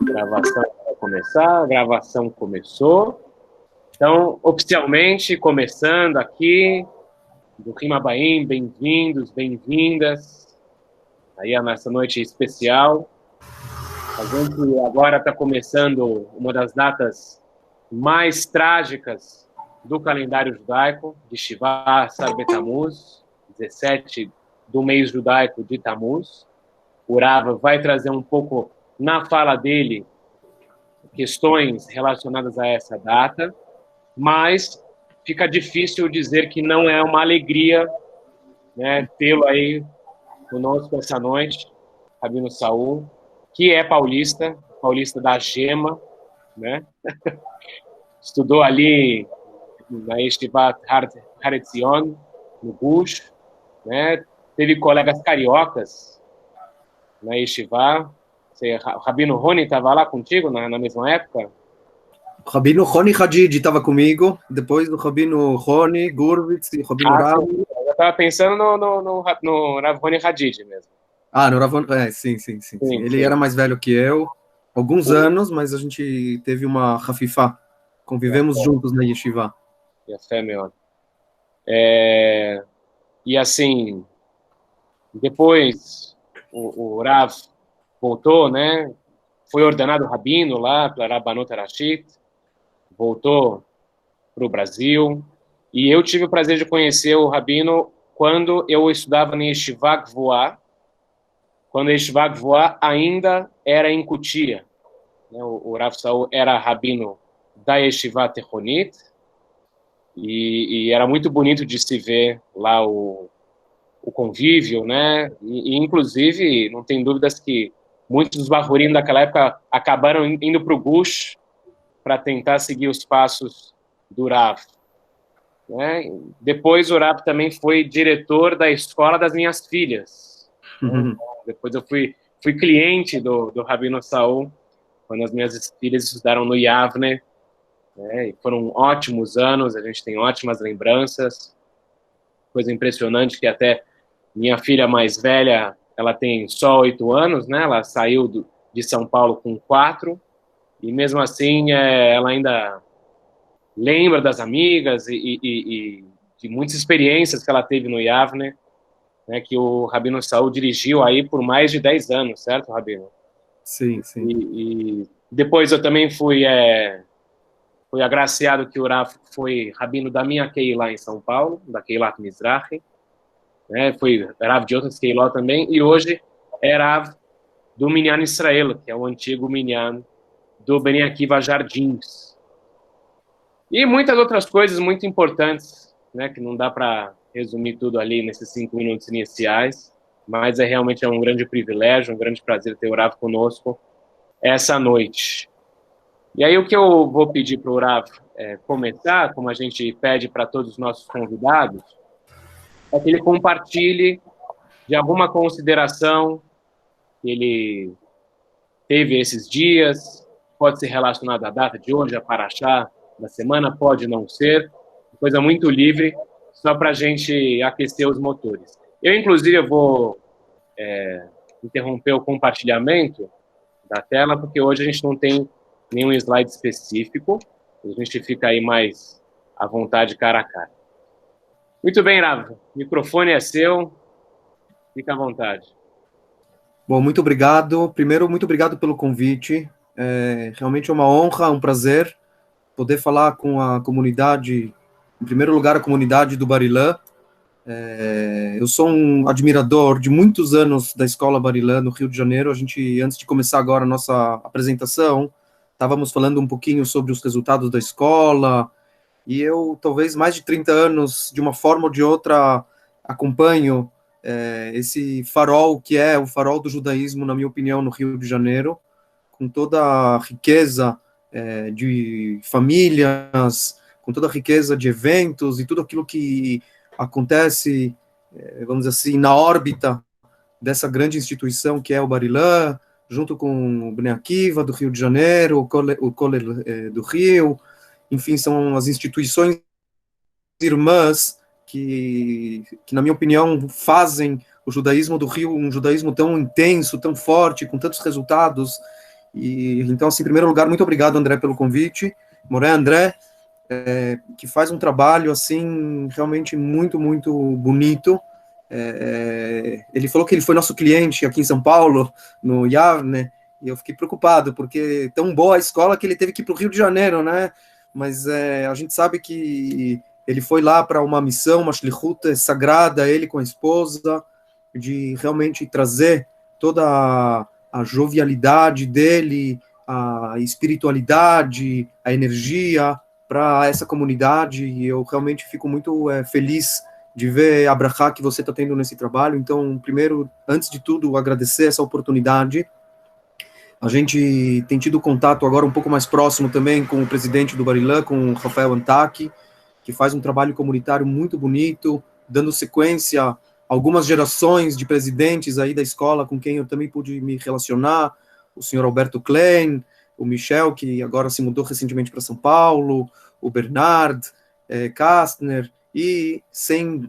Gravação vai começar, a gravação começou. Então, oficialmente, começando aqui, do Rimabaim, bem-vindos, bem-vindas, aí a nossa noite especial. A gente agora está começando uma das datas mais trágicas do calendário judaico, de Shiva Asar Betamuz, 17 do mês judaico de Tamuz. O Rava vai trazer um pouco na fala dele questões relacionadas a essa data, mas fica difícil dizer que não é uma alegria, né, tê-lo aí conosco essa noite, Rabino Saul, que é paulista, paulista da Gema, né? Estudou ali na Yeshivat Har Etzion, no Gush, né? Teve colegas cariocas na Yeshiva. O Rabino Rony estava lá contigo na mesma época? O Rabino Rony Hadid estava comigo, depois do Rabino Rony, Gurvitz e o Rabino Rav. Eu estava pensando no Rav Rony Hadid mesmo. No Rav Rony, sim. Ele era mais velho que eu, alguns anos, mas a gente teve uma Hafifá, convivemos juntos na Yeshiva. E a fé, meu. E assim, depois o Rav voltou, né? Foi ordenado rabino lá para Rabbanut Rashit, voltou para o Brasil, e eu tive o prazer de conhecer o rabino quando eu estudava na Yeshiva Gvoá, quando a Yeshiva Gvoá ainda era em Cotia. O Rav Saul era rabino da Yeshiva Techonit, e era muito bonito de se ver lá o convívio, né? E inclusive, não tem dúvidas que muitos dos Bahurim daquela época acabaram indo para o Gush para tentar seguir os passos do Rav. Né? Depois o Rav também foi diretor da escola das minhas filhas. Né? Depois eu fui cliente do Rabino Saul, quando as minhas filhas estudaram no Yavne, né? E foram ótimos anos, a gente tem ótimas lembranças. Coisa impressionante que até minha filha mais velha, ela tem só 8 anos, né? Ela saiu de São Paulo com 4, e mesmo assim ela ainda lembra das amigas e de muitas experiências que ela teve no Yavne, né? Que o Rabino Saul dirigiu aí por mais de 10 anos, certo, Rabino? Sim. E depois eu também fui agraciado que o Rav foi rabino da minha Keilah em São Paulo, da Keilat Mizrahi, né? Foi Rav de outras Keilah também, e hoje é Rav do Minyan Israel, que é o antigo Minyan do Bnei Akiva Jardins. E muitas outras coisas muito importantes, né, que não dá para resumir tudo ali nesses 5 minutos iniciais, mas realmente um grande privilégio, um grande prazer ter o Rav conosco essa noite. E aí o que eu vou pedir para o Rav começar, como a gente pede para todos os nossos convidados, é que ele compartilhe de alguma consideração que ele teve esses dias, pode ser relacionado à data de hoje, a Parashá da semana, pode não ser, coisa muito livre, só para a gente aquecer os motores. Eu, inclusive, vou interromper o compartilhamento da tela, porque hoje a gente não tem nenhum slide específico, a gente fica aí mais à vontade, cara a cara. Muito bem, Rav, o microfone é seu, fica à vontade. Bom, muito obrigado. Primeiro, muito obrigado pelo convite. Realmente é uma honra, um prazer poder falar com a comunidade, em primeiro lugar, a comunidade do Barilã. Eu sou um admirador de muitos anos da Escola Barilã, no Rio de Janeiro. A gente, antes de começar agora a nossa apresentação, estávamos falando um pouquinho sobre os resultados da escola, e eu, talvez mais de 30 anos, de uma forma ou de outra, acompanho esse farol que é o farol do judaísmo, na minha opinião, no Rio de Janeiro, com toda a riqueza de famílias, com toda a riqueza de eventos e tudo aquilo que acontece, vamos dizer assim, na órbita dessa grande instituição que é o Barilã, junto com o Bnei Akiva do Rio de Janeiro, o Kollel do Rio, enfim, são as instituições irmãs que, na minha opinião, fazem o judaísmo do Rio um judaísmo tão intenso, tão forte, com tantos resultados. E então, assim, em primeiro lugar, muito obrigado, André, pelo convite. Moré André, que faz um trabalho, assim, realmente muito, muito bonito. Ele falou que ele foi nosso cliente aqui em São Paulo, no Yavne, e eu fiquei preocupado, porque é tão boa a escola que ele teve que ir para o Rio de Janeiro, né? Mas a gente sabe que ele foi lá para uma missão, uma shlichut sagrada, ele com a esposa, de realmente trazer toda a jovialidade dele, a espiritualidade, a energia para essa comunidade, e eu realmente fico muito feliz de ver a brachá que você está tendo nesse trabalho. Então, primeiro, antes de tudo, agradecer essa oportunidade. A gente tem tido contato agora um pouco mais próximo também com o presidente do Barilã, com o Rafael Antaki, que faz um trabalho comunitário muito bonito, dando sequência a algumas gerações de presidentes aí da escola com quem eu também pude me relacionar, o senhor Alberto Klein, o Michel, que agora se mudou recentemente para São Paulo, o Bernard Kastner, e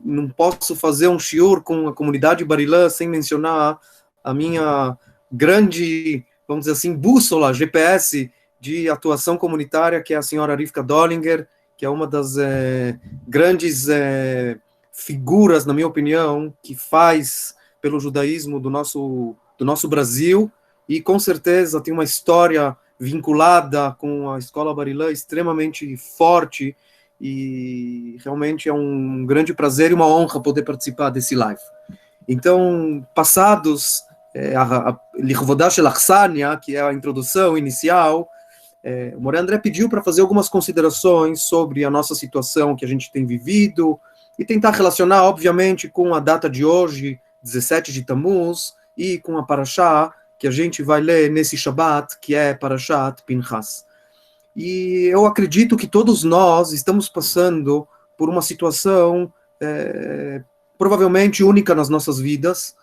não posso fazer um shiur com a comunidade Barilã sem mencionar a minha grande, vamos dizer assim, bússola, GPS de atuação comunitária, que é a senhora Rivka Dollinger, que é uma das grandes figuras, na minha opinião, que faz pelo judaísmo do nosso Brasil, e com certeza tem uma história vinculada com a Escola Barilã extremamente forte, e realmente é um grande prazer e uma honra poder participar desse live. Então, passados a Lichvodá Shel Achsania, que é a introdução inicial, o Moré André pediu para fazer algumas considerações sobre a nossa situação que a gente tem vivido e tentar relacionar, obviamente, com a data de hoje, 17 de Tammuz, e com a Parashá que a gente vai ler nesse Shabbat, que é Parashat Pinchas. E eu acredito que todos nós estamos passando por uma situação provavelmente única nas nossas vidas.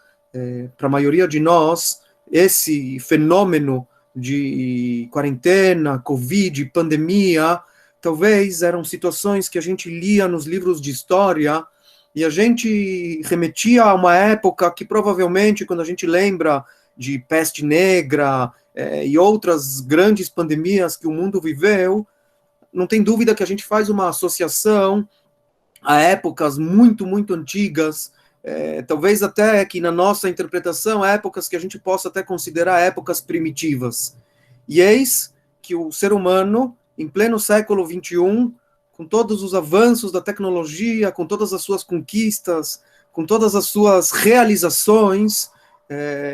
Para a maioria de nós, esse fenômeno de quarentena, Covid, pandemia, talvez eram situações que a gente lia nos livros de história e a gente remetia a uma época que provavelmente, quando a gente lembra de peste negra e outras grandes pandemias que o mundo viveu, não tem dúvida que a gente faz uma associação a épocas muito, muito antigas, talvez até que na nossa interpretação, épocas que a gente possa até considerar épocas primitivas. E eis que o ser humano, em pleno século XXI, com todos os avanços da tecnologia, com todas as suas conquistas, com todas as suas realizações,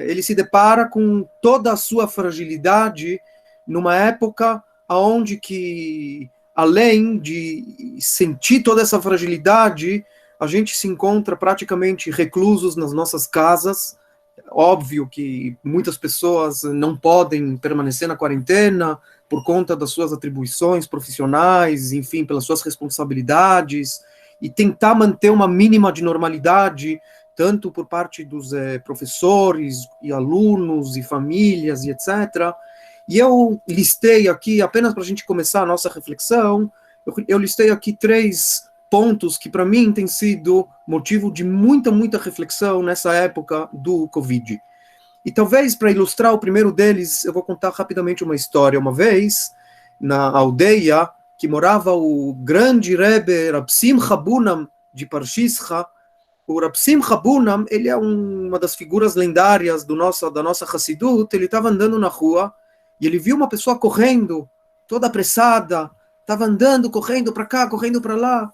ele se depara com toda a sua fragilidade numa época onde que, além de sentir toda essa fragilidade, a gente se encontra praticamente reclusos nas nossas casas. Óbvio que muitas pessoas não podem permanecer na quarentena por conta das suas atribuições profissionais, enfim, pelas suas responsabilidades, e tentar manter uma mínima de normalidade, tanto por parte dos professores e alunos e famílias e etc. E eu listei aqui, apenas para a gente começar a nossa reflexão, eu listei aqui 3 pontos que para mim tem sido motivo de muita, muita reflexão nessa época do Covid. E talvez para ilustrar o primeiro deles, eu vou contar rapidamente uma história. Uma vez, na aldeia que morava o grande Rebbe Rab Simcha Bunam de Parshischa, o Rab Simcha Bunam, ele é uma das figuras lendárias da nossa Hassidut. Ele estava andando na rua e ele viu uma pessoa correndo, toda apressada, estava andando, correndo para cá, correndo para lá.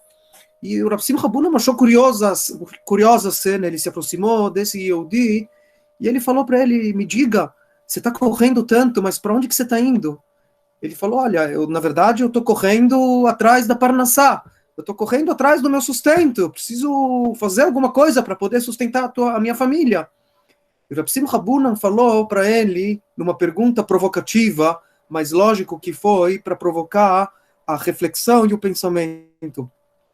E o Rab Simcha Bunam achou curiosa a cena. Ele se aproximou desse Yehudi e ele falou para ele: me diga, você está correndo tanto, mas para onde que você está indo? Ele falou: olha, na verdade eu estou correndo atrás da Parnassá, eu estou correndo atrás do meu sustento, eu preciso fazer alguma coisa para poder sustentar a minha família. E o Rab Simcha Bunam falou para ele, numa pergunta provocativa, mas lógico que foi para provocar a reflexão e o pensamento.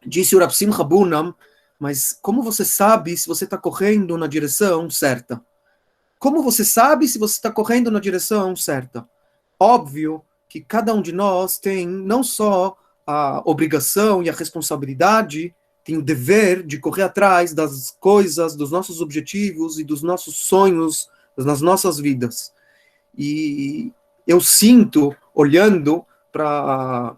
Disse o Rab Simcha Bunam: mas como você sabe se você está correndo na direção certa? Como você sabe se você está correndo na direção certa? Óbvio que cada um de nós tem não só a obrigação e a responsabilidade, tem o dever de correr atrás das coisas, dos nossos objetivos e dos nossos sonhos nas nossas vidas. E eu sinto, olhando para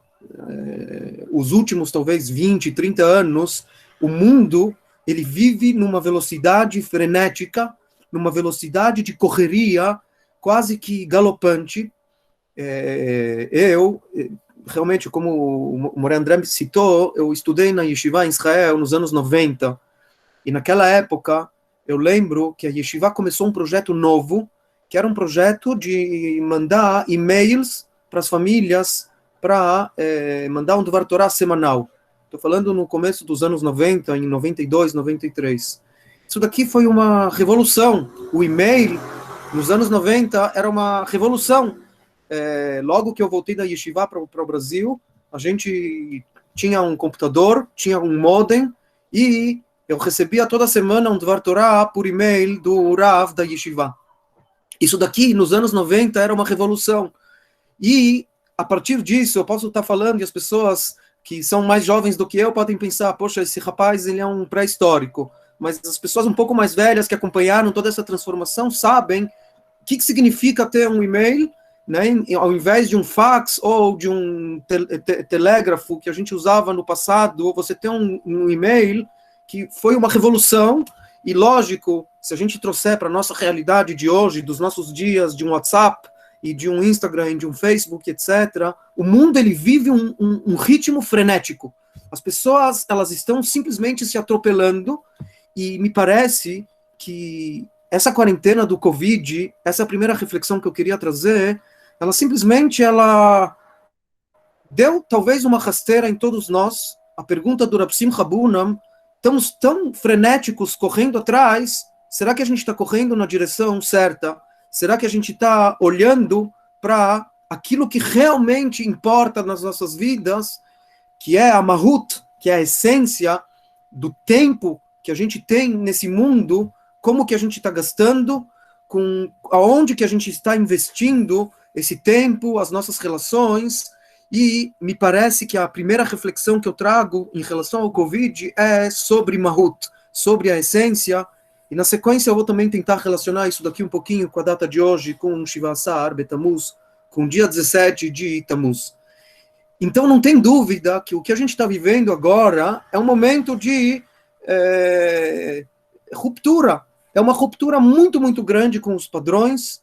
os últimos, talvez, 20, 30 anos, o mundo, ele vive numa velocidade frenética, numa velocidade de correria quase que galopante. Eu, realmente, como o Moré André citou, eu estudei na Yeshiva em Israel nos anos 90, e naquela época, eu lembro que a Yeshiva começou um projeto novo, que era um projeto de mandar e-mails para as famílias, para mandar um Dvar Torah semanal. Estou falando no começo dos anos 90, em 92, 93. Isso daqui foi uma revolução. O e-mail, nos anos 90, era uma revolução. Logo que eu voltei da Yeshiva para o Brasil, a gente tinha um computador, tinha um modem, e eu recebia toda semana um Dvar Torah por e-mail do Rav da Yeshiva. Isso daqui, nos anos 90, era uma revolução. E, a partir disso, eu posso estar falando, e as pessoas que são mais jovens do que eu podem pensar, poxa, esse rapaz, ele é um pré-histórico. Mas as pessoas um pouco mais velhas que acompanharam toda essa transformação sabem o que significa ter um e-mail, né, ao invés de um fax ou de um telégrafo que a gente usava no passado, você tem um e-mail que foi uma revolução. E lógico, se a gente trouxer para a nossa realidade de hoje, dos nossos dias, de um WhatsApp e de um Instagram, de um Facebook, etc., o mundo, ele vive um ritmo frenético. As pessoas, elas estão simplesmente se atropelando, e me parece que essa quarentena do Covid, essa primeira reflexão que eu queria trazer, ela simplesmente, ela deu talvez uma rasteira em todos nós. A pergunta do Rav Simcha Bunim, estamos tão frenéticos correndo atrás, será que a gente está correndo na direção certa? Será que a gente está olhando para aquilo que realmente importa nas nossas vidas, que é a Mahut, que é a essência do tempo que a gente tem nesse mundo, como que a gente está gastando, aonde que a gente está investindo esse tempo, as nossas relações. E me parece que a primeira reflexão que eu trago em relação ao Covid é sobre Mahut, sobre a essência, e na sequência eu vou também tentar relacionar isso daqui um pouquinho com a data de hoje, com Shiva Asar, Betamuz, com o dia 17 de Tamuz. Então não tem dúvida que o que a gente está vivendo agora é um momento de ruptura, é uma ruptura muito, muito grande com os padrões.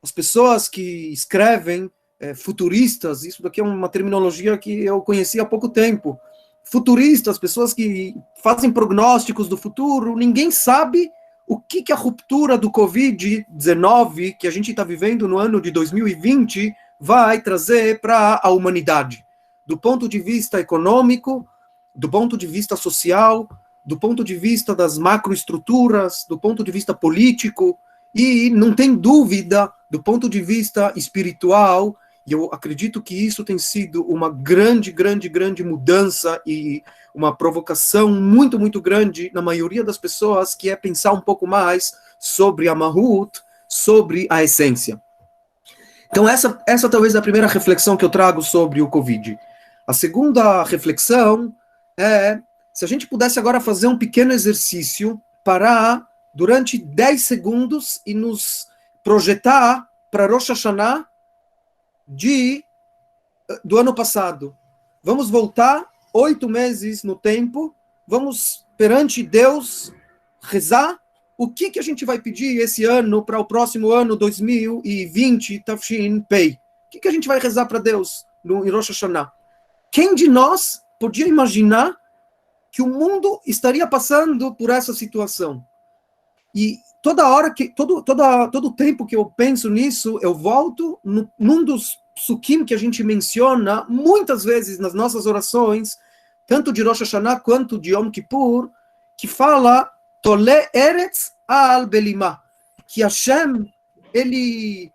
As pessoas que escrevem, futuristas, isso daqui é uma terminologia que eu conheci há pouco tempo, futuristas, pessoas que fazem prognósticos do futuro, ninguém sabe o que a ruptura do Covid-19, que a gente está vivendo no ano de 2020, vai trazer para a humanidade, do ponto de vista econômico, do ponto de vista social, do ponto de vista das macroestruturas, do ponto de vista político, e não tem dúvida, do ponto de vista espiritual. E eu acredito que isso tem sido uma grande, grande, grande mudança e uma provocação muito, muito grande na maioria das pessoas, que é pensar um pouco mais sobre a Mahut, sobre a essência. Então essa talvez é a primeira reflexão que eu trago sobre o Covid. A segunda reflexão é, se a gente pudesse agora fazer um pequeno exercício, parar durante 10 segundos e nos projetar para Rosh Hashanah do ano passado. Vamos voltar 8 meses no tempo, vamos perante Deus rezar o que a gente vai pedir esse ano para o próximo ano 2020, Tafshin Pei. O que a gente vai rezar para Deus no Rosh Hashanah? Quem de nós podia imaginar que o mundo estaria passando por essa situação? E toda hora todo tempo que eu penso nisso, eu volto num dos psukim que a gente menciona muitas vezes nas nossas orações, tanto de Rosh Hashanah quanto de Yom Kippur, que fala Tole Eretz al Belimah, que Hashem, ele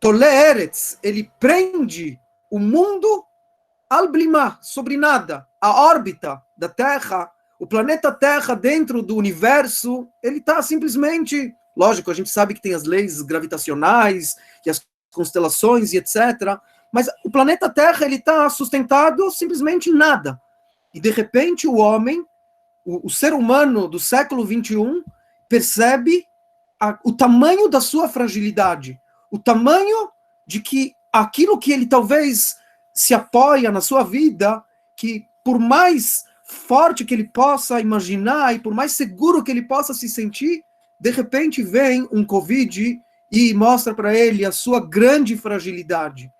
Tole Eretz, ele prende o mundo al Belimah, sobre nada, a órbita da Terra, o planeta Terra dentro do universo, ele está simplesmente, lógico, a gente sabe que tem as leis gravitacionais e as constelações e etc., mas o planeta Terra, ele está sustentado simplesmente em nada. E de repente o homem, o ser humano do século 21, percebe o tamanho da sua fragilidade, o tamanho de que aquilo que ele talvez se apoia na sua vida, que por mais forte que ele possa imaginar e por mais seguro que ele possa se sentir, de repente vem um Covid e mostra para ele a sua grande fragilidade.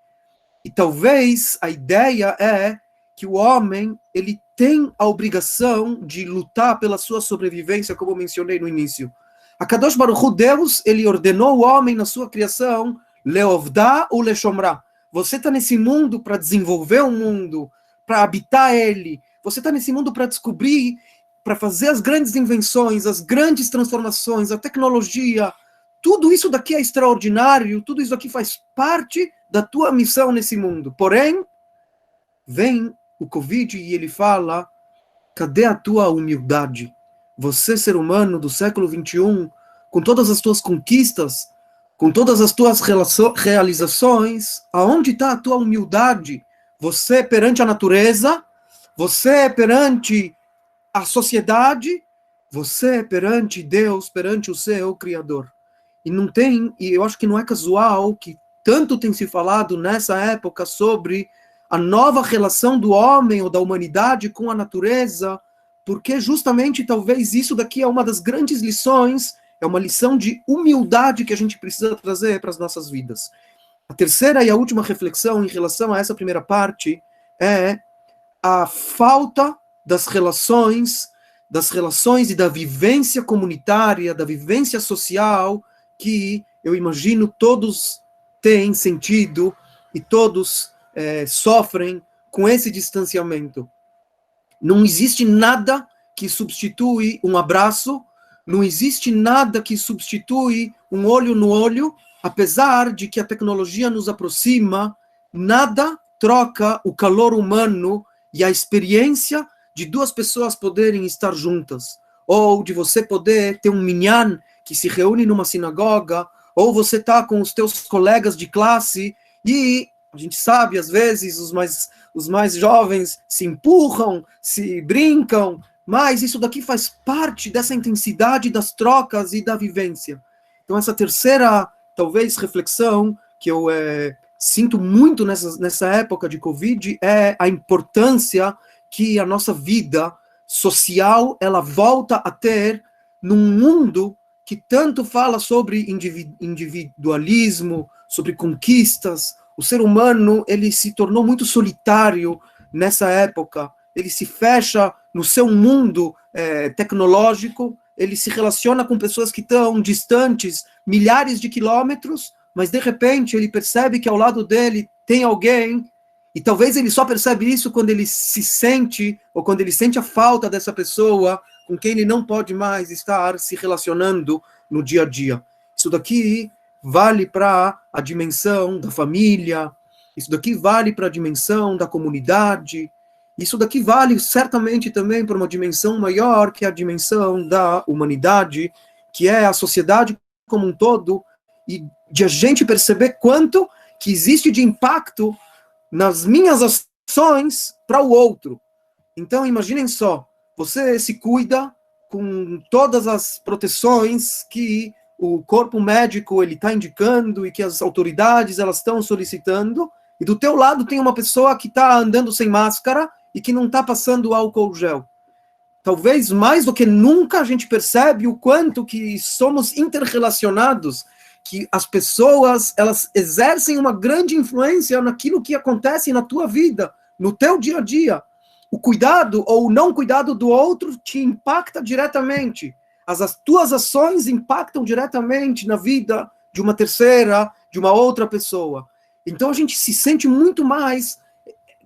E talvez a ideia é que o homem, ele tem a obrigação de lutar pela sua sobrevivência, como eu mencionei no início. A Kadosh Baruch Hu, Deus, ele ordenou o homem na sua criação, leovdá ou leshomrá. Você está nesse mundo para desenvolver o mundo, para habitar ele. Você está nesse mundo para descobrir, para fazer as grandes invenções, as grandes transformações, a tecnologia. Tudo isso daqui é extraordinário, tudo isso aqui faz parte da tua missão nesse mundo. Porém, vem o Covid e ele fala, cadê a tua humildade? Você, ser humano do século XXI, com todas as tuas conquistas, com todas as tuas realizações, aonde está a tua humildade? Você perante a natureza, você perante a sociedade, você perante Deus, perante o seu Criador. E não tem, e eu acho que não é casual que tanto tem se falado nessa época sobre a nova relação do homem ou da humanidade com a natureza, porque justamente talvez isso daqui é uma das grandes lições, é uma lição de humildade que a gente precisa trazer para as nossas vidas. A terceira e a última reflexão em relação a essa primeira parte é a falta das relações e da vivência comunitária, da vivência social, que eu imagino todos têm sentido e todos sofrem com esse distanciamento. Não existe nada que substitui um abraço, não existe nada que substitui um olho no olho, apesar de que a tecnologia nos aproxima, nada troca o calor humano e a experiência de duas pessoas poderem estar juntas, ou de você poder ter um minyan que se reúne numa sinagoga, ou você está com os teus colegas de classe, e a gente sabe, às vezes, os mais jovens se empurram, se brincam, mas isso daqui faz parte dessa intensidade das trocas e da vivência. Então, essa terceira, talvez, reflexão que eu sinto muito nessa época de Covid é a importância que a nossa vida social, ela volta a ter num mundo que tanto fala sobre individualismo, sobre conquistas. O ser humano, ele se tornou muito solitário nessa época, ele se fecha no seu mundo tecnológico, ele se relaciona com pessoas que estão distantes milhares de quilômetros, mas de repente ele percebe que ao lado dele tem alguém, e talvez ele só percebe isso quando ele se sente, ou quando ele sente a falta dessa pessoa com quem ele não pode mais estar se relacionando no dia a dia. Isso daqui vale para a dimensão da família, isso daqui vale para a dimensão da comunidade, isso daqui vale certamente também para uma dimensão maior, que é a dimensão da humanidade, que é a sociedade como um todo, e de a gente perceber quanto que existe de impacto nas minhas ações para o outro. Então, imaginem só, você se cuida com todas as proteções que o corpo médico ele está indicando e que as autoridades elas estão solicitando, e do teu lado tem uma pessoa que está andando sem máscara e que não está passando álcool gel. Talvez mais do que nunca a gente percebe o quanto que somos interrelacionados, que as pessoas elas exercem uma grande influência naquilo que acontece na tua vida, no teu dia a dia. O cuidado ou o não cuidado do outro te impacta diretamente. As tuas ações impactam diretamente na vida de uma terceira, de uma outra pessoa. Então a gente se sente muito mais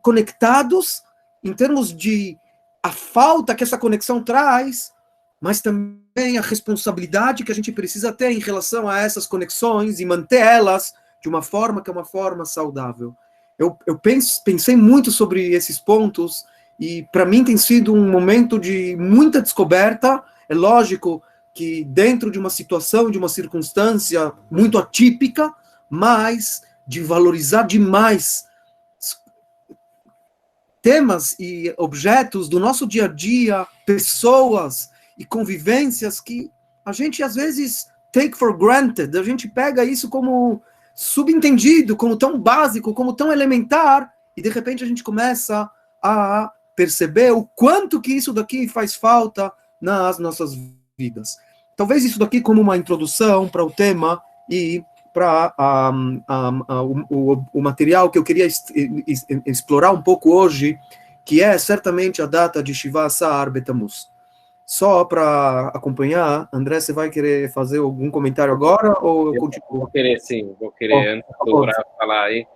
conectados em termos de a falta que essa conexão traz, mas também a responsabilidade que a gente precisa ter em relação a essas conexões e manter elas de uma forma que é uma forma saudável. Eu pensei muito sobre esses pontos e para mim tem sido um momento de muita descoberta. É lógico que dentro de uma situação, de uma circunstância muito atípica, mas de valorizar demais temas e objetos do nosso dia a dia, pessoas e convivências que a gente às vezes take for granted, a gente pega isso como subentendido, como tão básico, como tão elementar, e de repente a gente começa a perceber o quanto que isso daqui faz falta nas nossas vidas. Talvez isso daqui como uma introdução para o tema e para o material que eu queria explorar um pouco hoje, que é certamente a data de Shiva Asar Betamuz. Só para acompanhar, André, você vai querer fazer algum comentário agora ou eu continuo? Vou querer, sim, vou querer, antes do Rav falar aí.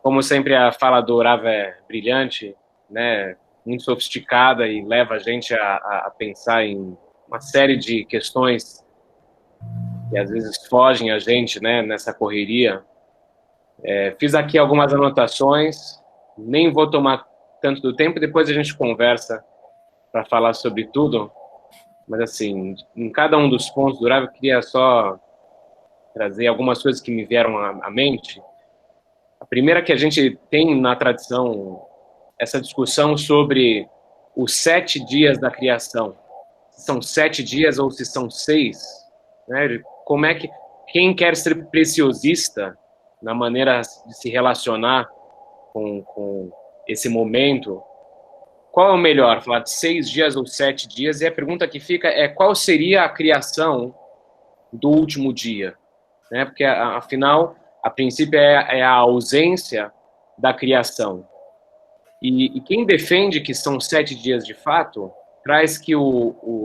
Como sempre, a fala do Rav é brilhante, né, muito sofisticada e leva a gente a pensar em uma série de questões que às vezes fogem a gente, né, nessa correria. Fiz aqui algumas anotações, nem vou tomar tanto do tempo, depois a gente conversa para falar sobre tudo, mas assim, em cada um dos pontos do Rav, eu queria só trazer algumas coisas que me vieram à mente. A primeira, que a gente tem na tradição essa discussão sobre os 7 dias da criação. Se são 7 dias ou se são 6, né? Como é que quem quer ser preciosista na maneira de se relacionar com esse momento, qual é o melhor, falar de 6 dias ou 7 dias? E a pergunta que fica é qual seria a criação do último dia, né? Porque afinal, a princípio é a ausência da criação. E quem defende que são 7 dias de fato, traz que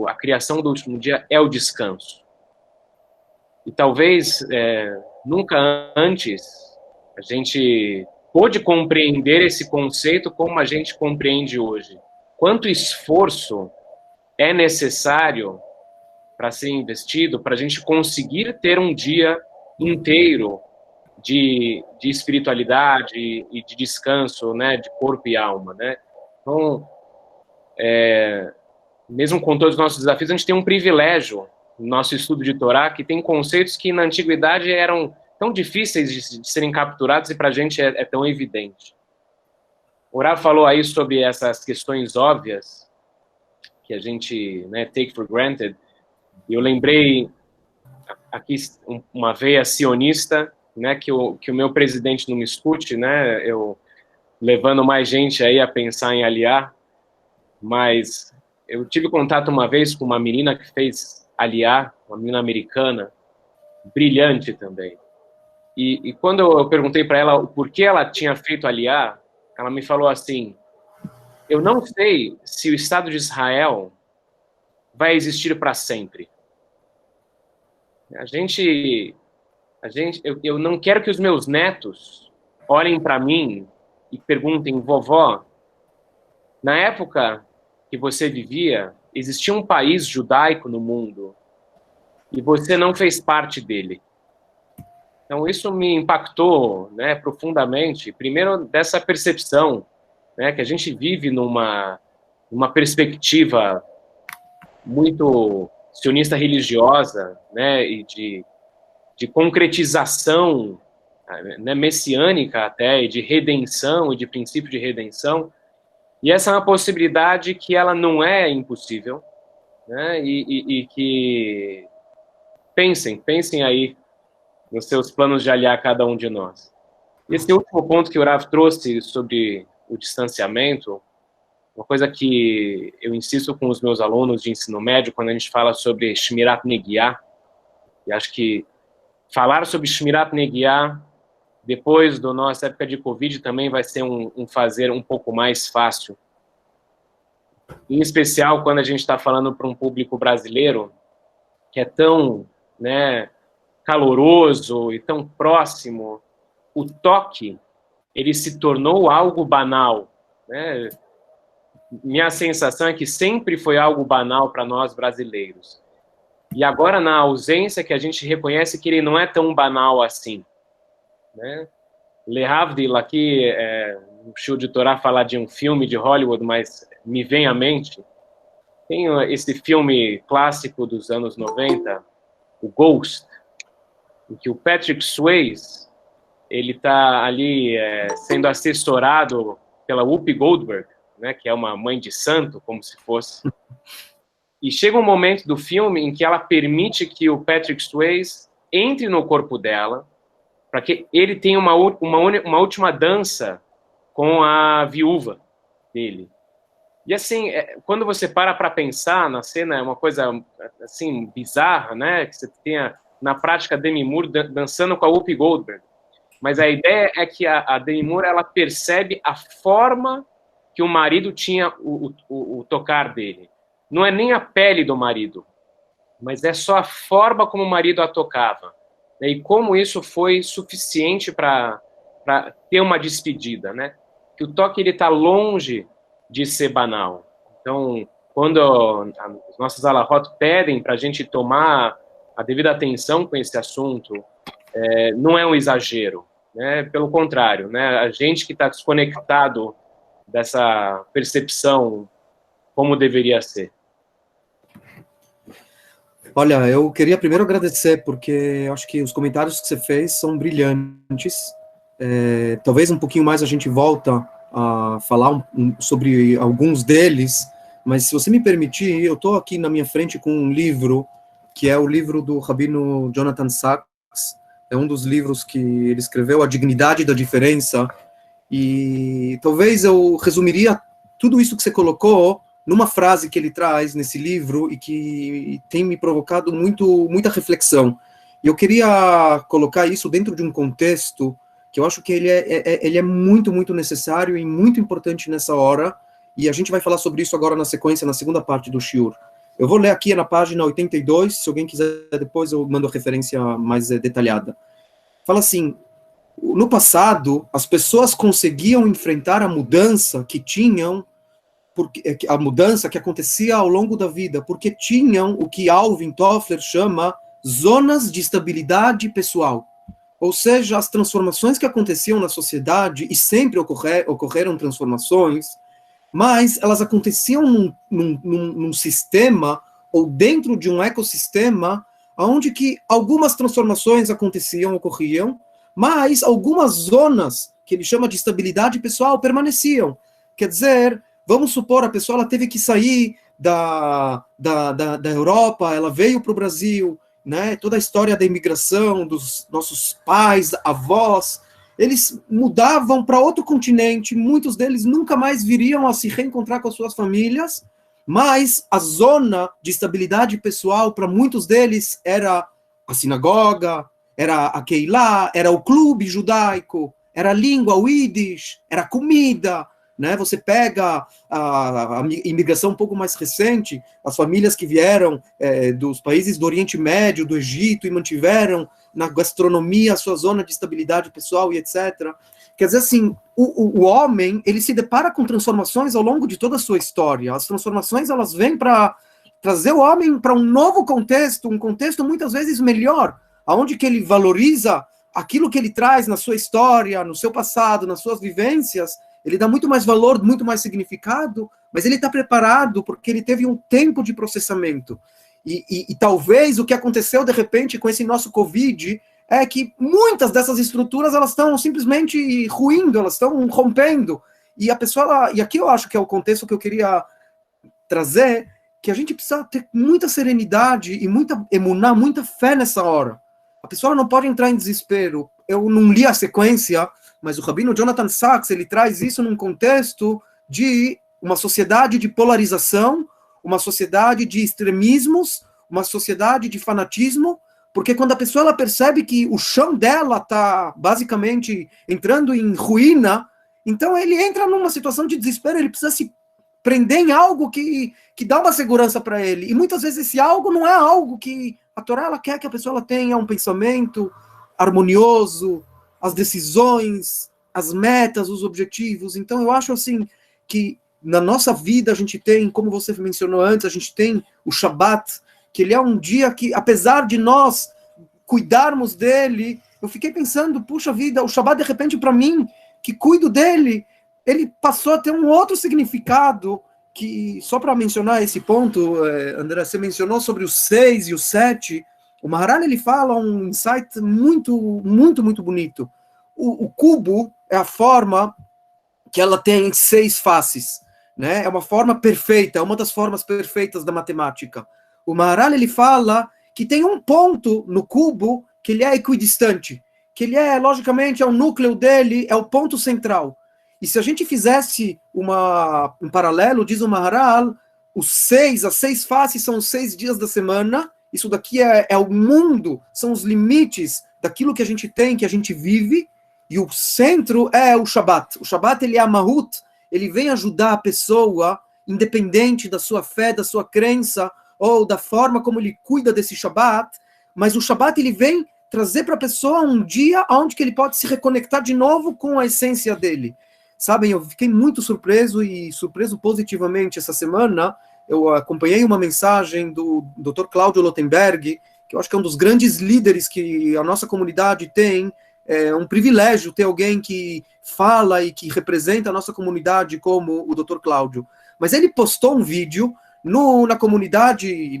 a criação do último dia é o descanso. E talvez nunca antes a gente pôde compreender esse conceito como a gente compreende hoje. Quanto esforço é necessário para ser investido para a gente conseguir ter um dia inteiro de espiritualidade e de descanso, né, de corpo e alma, né? Então, mesmo com todos os nossos desafios, a gente tem um privilégio no nosso estudo de Torá, que tem conceitos que na antiguidade eram tão difíceis de serem capturados e para a gente é tão evidente. O Rav falou aí sobre essas questões óbvias que a gente, né, take for granted, e eu lembrei aqui uma veia sionista, né, que o meu presidente não me escute, né, eu levando mais gente aí a pensar em aliar, mas eu tive contato uma vez com uma menina que fez aliar, uma menina americana, brilhante também. E quando eu perguntei para ela o porquê ela tinha feito aliar, ela me falou assim: eu não sei se o Estado de Israel vai existir para sempre. Eu não quero que os meus netos olhem para mim e perguntem: vovó, na época que você vivia, existia um país judaico no mundo e você não fez parte dele. Então, isso me impactou, né, profundamente. Primeiro, dessa percepção, né, que a gente vive numa perspectiva muito sionista religiosa, né, e de concretização, né, messiânica até, e de redenção, e de princípio de redenção. E essa é uma possibilidade que ela não é impossível, né, e que pensem aí nos seus planos de aliar cada um de nós. E esse último ponto que o Rav trouxe sobre o distanciamento, uma coisa que eu insisto com os meus alunos de ensino médio, quando a gente fala sobre Shmirat Negiah, e acho que falar sobre Shmirat Negiah, depois da nossa época de Covid, também vai ser um fazer um pouco mais fácil. Em especial quando a gente está falando para um público brasileiro, que é tão, né, caloroso e tão próximo, o toque, ele se tornou algo banal, né? Minha sensação é que sempre foi algo banal para nós brasileiros. E agora, na ausência, que a gente reconhece que ele não é tão banal assim, né? Le Havdil, aqui, no show de Torá, falar de um filme de Hollywood, mas me vem à mente, tem esse filme clássico dos anos 90, o Ghost, em que o Patrick Swayze, ele está ali sendo assessorado pela Whoopi Goldberg, né, que é uma mãe de santo, como se fosse. E chega um momento do filme em que ela permite que o Patrick Swayze entre no corpo dela para que ele tenha uma última dança com a viúva dele. E assim, quando você para pensar na cena, é uma coisa assim bizarra, né? Que você tenha na prática Demi Moore dançando com a Whoopi Goldberg. Mas a ideia é que a Demi Moore, ela percebe a forma que o marido tinha o tocar dele. Não é nem a pele do marido, mas é só a forma como o marido a tocava. E como isso foi suficiente para ter uma despedida, né? Que o toque ele está longe de ser banal. Então, quando os nossos alahot pedem para a gente tomar a devida atenção com esse assunto, não é um exagero, né? Pelo contrário, né? A gente que está desconectado dessa percepção como deveria ser. Olha, eu queria primeiro agradecer, porque eu acho que os comentários que você fez são brilhantes. Talvez um pouquinho mais a gente volta a falar sobre alguns deles, mas se você me permitir, eu estou aqui na minha frente com um livro, que é o livro do Rabino Jonathan Sacks, é um dos livros que ele escreveu, A Dignidade da Diferença, e talvez eu resumiria tudo isso que você colocou numa frase que ele traz nesse livro e que tem me provocado muita reflexão. E eu queria colocar isso dentro de um contexto que eu acho que ele é muito, muito necessário e muito importante nessa hora, e a gente vai falar sobre isso agora na sequência, na segunda parte do shiur. Eu vou ler aqui na página 82, se alguém quiser depois eu mando a referência mais detalhada. Fala assim: no passado, as pessoas conseguiam enfrentar a mudança que tinham, a mudança que acontecia ao longo da vida, porque tinham o que Alvin Toffler chama zonas de estabilidade pessoal. Ou seja, as transformações que aconteciam na sociedade, e sempre ocorreram transformações, mas elas aconteciam num sistema, ou dentro de um ecossistema, onde que algumas transformações ocorriam, mas algumas zonas, que ele chama de estabilidade pessoal, permaneciam. Quer dizer, vamos supor, a pessoa ela teve que sair da Europa, ela veio para o Brasil, né? Toda a história da imigração, dos nossos pais, avós, eles mudavam para outro continente, muitos deles nunca mais viriam a se reencontrar com as suas famílias, mas a zona de estabilidade pessoal para muitos deles era a sinagoga, era a Keilah, era o clube judaico, era a língua, o Yiddish, era a comida, né? Você pega a imigração um pouco mais recente, as famílias que vieram dos países do Oriente Médio, do Egito, e mantiveram na gastronomia a sua zona de estabilidade pessoal e etc. Quer dizer assim, o homem, ele se depara com transformações ao longo de toda a sua história. As transformações, elas vêm para trazer o homem para um novo contexto, um contexto muitas vezes melhor, aonde que ele valoriza aquilo que ele traz na sua história, no seu passado, nas suas vivências. Ele dá muito mais valor, muito mais significado, mas ele está preparado porque ele teve um tempo de processamento. E talvez o que aconteceu, de repente, com esse nosso Covid, é que muitas dessas estruturas, elas estão simplesmente ruindo, elas estão rompendo. E a pessoa, e aqui eu acho que é o contexto que eu queria trazer, que a gente precisa ter muita serenidade e muita emuná, muita fé nessa hora. A pessoa não pode entrar em desespero. Eu não li a sequência, mas o Rabino Jonathan Sacks, ele traz isso num contexto de uma sociedade de polarização, uma sociedade de extremismos, uma sociedade de fanatismo, porque quando a pessoa ela percebe que o chão dela está basicamente entrando em ruína, então ele entra numa situação de desespero, ele precisa se prender em algo que dá uma segurança para ele, e muitas vezes esse algo não é algo que a Torá ela quer que a pessoa ela tenha um pensamento harmonioso, as decisões, as metas, os objetivos. Então eu acho assim que na nossa vida a gente tem, como você mencionou antes, a gente tem o Shabat, que ele é um dia que, apesar de nós cuidarmos dele, eu fiquei pensando, puxa vida, o Shabat de repente para mim, que cuido dele, ele passou a ter um outro significado, que, só para mencionar esse ponto, André, você mencionou sobre os 6 e os 7, o Maharal ele fala um insight muito, muito, muito bonito. O cubo é a forma que ela tem 6 faces, né? É uma forma perfeita, é uma das formas perfeitas da matemática. O Maharal ele fala que tem um ponto no cubo que ele é equidistante, que ele é, logicamente, é o núcleo dele, é o ponto central. E se a gente fizesse um paralelo, diz o Maharal, as 6 faces são os 6 dias da semana, isso daqui é o mundo, são os limites daquilo que a gente tem, que a gente vive, e o centro é o Shabat. O Shabat, ele é a Mahut, ele vem ajudar a pessoa, independente da sua fé, da sua crença, ou da forma como ele cuida desse Shabat, mas o Shabat, ele vem trazer para a pessoa um dia onde que ele pode se reconectar de novo com a essência dele. Sabem, eu fiquei muito surpreso, e surpreso positivamente essa semana. Eu acompanhei uma mensagem do Dr. Cláudio Lotenberg, que eu acho que é um dos grandes líderes que a nossa comunidade tem. É um privilégio ter alguém que fala e que representa a nossa comunidade como o Dr. Cláudio. Mas ele postou um vídeo na comunidade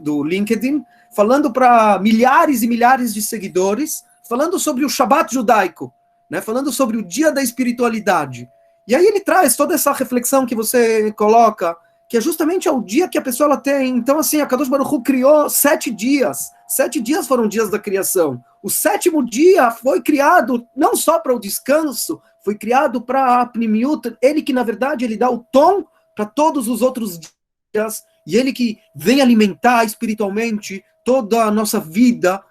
do LinkedIn, falando para milhares e milhares de seguidores, falando sobre o Shabat judaico, né, falando sobre o dia da espiritualidade. E aí ele traz toda essa reflexão que você coloca, que é justamente o dia que a pessoa ela tem. Então, assim, a Kadosh Baruch Hu criou 7 dias. 7 dias foram dias da criação. O 7º dia foi criado não só para o descanso, foi criado para a Pnimiut, ele que, na verdade, ele dá o tom para todos os outros dias, e ele que vem alimentar espiritualmente toda a nossa vida,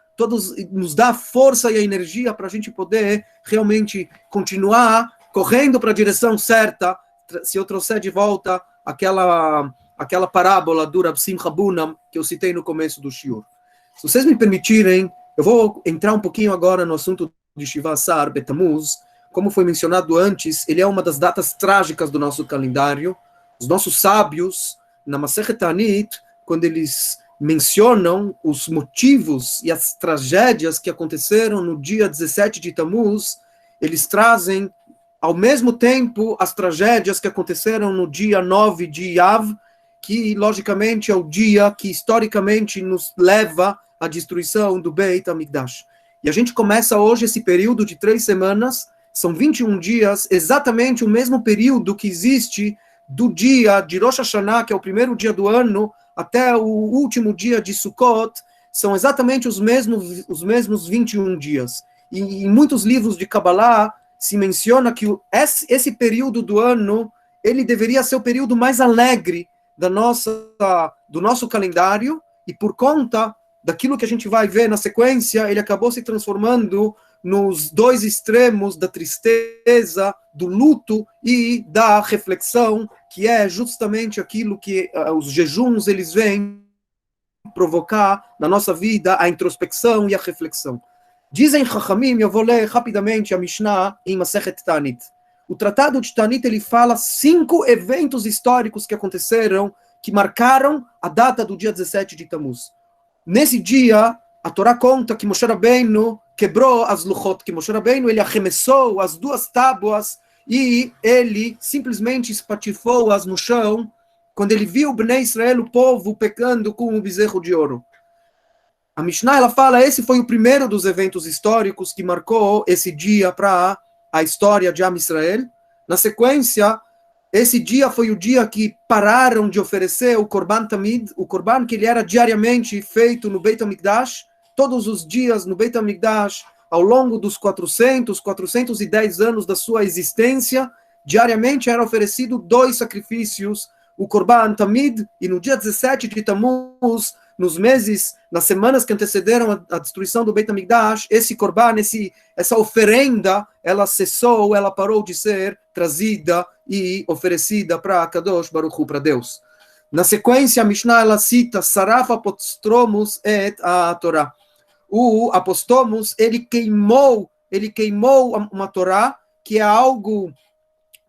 nos dá a força e a energia para a gente poder realmente continuar correndo para a direção certa. Se eu trouxer de volta aquela parábola do Rav Simcha Bunam que eu citei no começo do shiur. Se vocês me permitirem, eu vou entrar um pouquinho agora no assunto de Shiva Asar Betamuz. Como foi mencionado antes, ele é uma das datas trágicas do nosso calendário. Os nossos sábios, na Masechet Ta'anit, quando eles mencionam os motivos e as tragédias que aconteceram no dia 17 de Tammuz, eles trazem, ao mesmo tempo, as tragédias que aconteceram no dia 9 de Av, que, logicamente, é o dia que, historicamente, nos leva à destruição do Beit HaMikdash. E a gente começa hoje esse período de 3 semanas, são 21 dias, exatamente o mesmo período que existe do dia de Rosh Hashanah, que é o primeiro dia do ano, até o último dia de Sukkot, são exatamente os mesmos 21 dias. E em muitos livros de Kabbalah se menciona que esse período do ano, ele deveria ser o período mais alegre do nosso calendário, e por conta daquilo que a gente vai ver na sequência, ele acabou se transformando nos 2 extremos da tristeza, do luto e da reflexão, que é justamente aquilo que os jejuns eles vêm provocar na nossa vida, a introspecção e a reflexão. Dizem Chachamim, eu vou ler rapidamente a Mishnah em Masechet Ta'anit. O Tratado de Ta'anit, ele fala 5 eventos históricos que aconteceram, que marcaram a data do dia 17 de Tammuz. Nesse dia, a Torá conta que Moshe Rabbeinu quebrou as luchot, que Moshe Rabbeinu ele arremessou as 2 tábuas e ele simplesmente espatifou-as no chão quando ele viu o Bnei Israel, o povo, pecando com o bezerro de ouro. A Mishnah ela fala, esse foi o primeiro dos eventos históricos que marcou esse dia para a história de Am Israel. Na sequência, esse dia foi o dia que pararam de oferecer o Korban Tamid, o Korban que ele era diariamente feito no Beit HaMikdash, todos os dias no Beit HaMikdash, ao longo dos 410 anos da sua existência, diariamente era oferecido 2 sacrifícios, o Korban Tamid, e no dia 17 de Tammuz, nas semanas que antecederam a destruição do Beit HaMikdash, esse Korban, essa oferenda, ela cessou, ela parou de ser trazida e oferecida para Kadosh Baruch Hu, para Deus. Na sequência, a Mishnah ela cita Saraf apostomus et a Torá. O apostomus, ele queimou uma Torá, que é algo